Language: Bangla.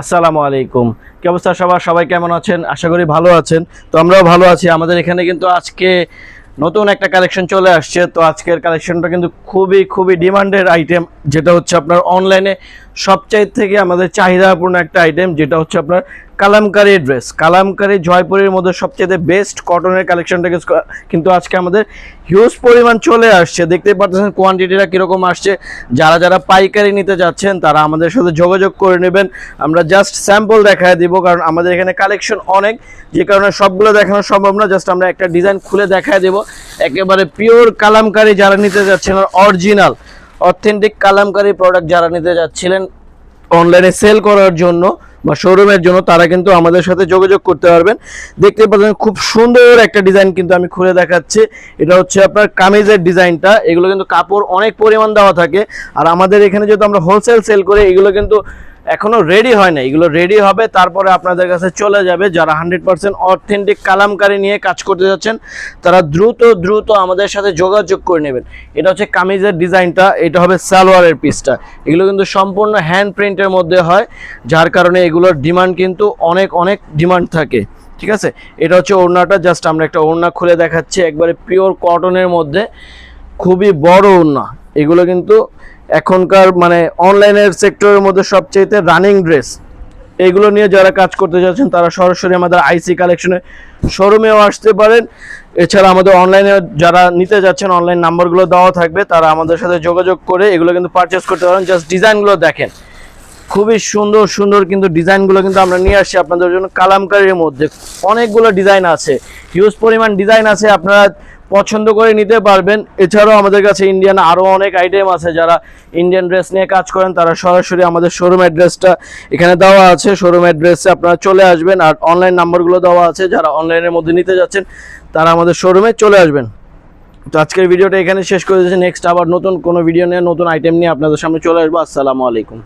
আসসালামু আলাইকুম। কি অবস্থা সবার? সবাই কেমন আছেন? আশা করি ভালো আছেন। তো আমরাও ভালো আছি। আমাদের এখানে কিন্তু আজকে নতুন একটা কালেকশন চলে আসছে। তো আজকের কালেকশনটা কিন্তু খুবই খুবই ডিমান্ডের আইটেম, যেটা হচ্ছে আপনার অনলাইনে সবচাইতে থেকে আমাদের চাহিদাপূর্ণ একটা আইটেম, যেটা হচ্ছে আপনার কালামকারী ড্রেস। কালামকারী জয়পুরের মধ্যে সবচেয়ে বেস্ট কটনের কালেকশনটা কিন্তু আজকে আমাদের হিউজ পরিমাণ চলে আসছে। দেখতেই পাচ্ছেন কোয়ান্টিটিটা কীরকম আসছে। যারা যারা পাইকারি নিতে যাচ্ছেন তারা আমাদের সাথে যোগাযোগ করে নেবেন। আমরা জাস্ট স্যাম্পল দেখায় দিব, কারণ আমাদের এখানে কালেকশন অনেক, যে কারণে সবগুলো দেখানো সম্ভব না। জাস্ট আমরা একটা ডিজাইন খুলে দেখায় দেব। একেবারে পিওর কালামকারী যারা নিতে যাচ্ছেন, অরিজিনাল অথেন্টিক কালামকারী প্রোডাক্ট যারা নিতে যাচ্ছিলেন অনলাইনে সেল করার জন্য বা শোরুমের জন্য, তারা কিন্তু আমাদের সাথে যোগাযোগ করতে পারবেন। দেখতে পাচ্ছেন খুব সুন্দর একটা ডিজাইন কিন্তু আমি খুলে দেখাচ্ছি। এটা হচ্ছে আপনার কামিজের ডিজাইনটা। এগুলো কিন্তু কাপড় অনেক পরিমাণ দেওয়া থাকে, আর আমাদের এখানে যেহেতু আমরা হোলসেল সেল করি, এগুলো কিন্তু এখনো রেডি হয় না। এগুলো রেডি হবে, তারপরে আপনাদের কাছে চলে যাবে। যারা 100% অথেন্টিক কালামকারী নিয়ে কাজ করতে যাচ্ছেন তারা দ্রুত দ্রুত আমাদের সাথে যোগাযোগ করে নেবেন। এটা হচ্ছে কামিজের ডিজাইনটা, এটা হবে সালোয়ারের পিসটা। এগুলো কিন্তু সম্পূর্ণ হ্যান্ড প্রিন্টের মধ্যে হয়, যার কারণে এগুলোর ডিমান্ড কিন্তু অনেক অনেক ডিমান্ড থাকে। ঠিক আছে, এটা হচ্ছে ওড়নাটা। জাস্ট আমরা একটা ওড়না খুলে দেখাচ্ছি, একবারে পিওর কটনের মধ্যে, খুবই বড় ওড়না। এগুলো কিন্তু এখনকার মানে অনলাইনের সেক্টরের মধ্যে সবচেয়ে রানিং ড্রেস। এগুলো নিয়ে যারা কাজ করতে যাচ্ছেন তারা সরাসরি আমাদের আইসি কালেকশনে শোরুমেও আসতে পারেন। এছাড়া আমাদের অনলাইনে যারা নিতে যাচ্ছেন, অনলাইন নাম্বারগুলো দেওয়া থাকবে, তারা আমাদের সাথে যোগাযোগ করে এগুলো কিন্তু পারচেস করতে পারেন। জাস্ট ডিজাইনগুলো দেখেন, খুবই সুন্দর সুন্দর কিন্তু ডিজাইনগুলো কিন্তু আমরা নিয়ে আসছি আপনাদের জন্য। কালামকারীর মধ্যে অনেকগুলো ডিজাইন আছে, হিউজ পরিমাণ ডিজাইন আছে, আপনারা পছন্দ করে নিতে পারবেন। এছাড়াও আমাদের কাছে ইন্ডিয়ান আরও অনেক আইটেম আছে। যারা ইন্ডিয়ান ড্রেস নিয়ে কাজ করেন তারা সরাসরি আমাদের শোরুম অ্যাড্রেসটা এখানে দেওয়া আছে, শোরুম অ্যাড্রেসে আপনারা চলে আসবেন। আর অনলাইন নাম্বারগুলো দেওয়া আছে, যারা অনলাইনের মধ্যে নিতে যাচ্ছেন তারা আমাদের শোরুমে চলে আসবেন। তো আজকের ভিডিওটা এখানে শেষ করে দিয়েছি। নেক্সট আবার নতুন কোনো ভিডিও নিয়ে, নতুন আইটেম নিয়ে আপনাদের সামনে চলে আসবো। আসসালামু আলাইকুম।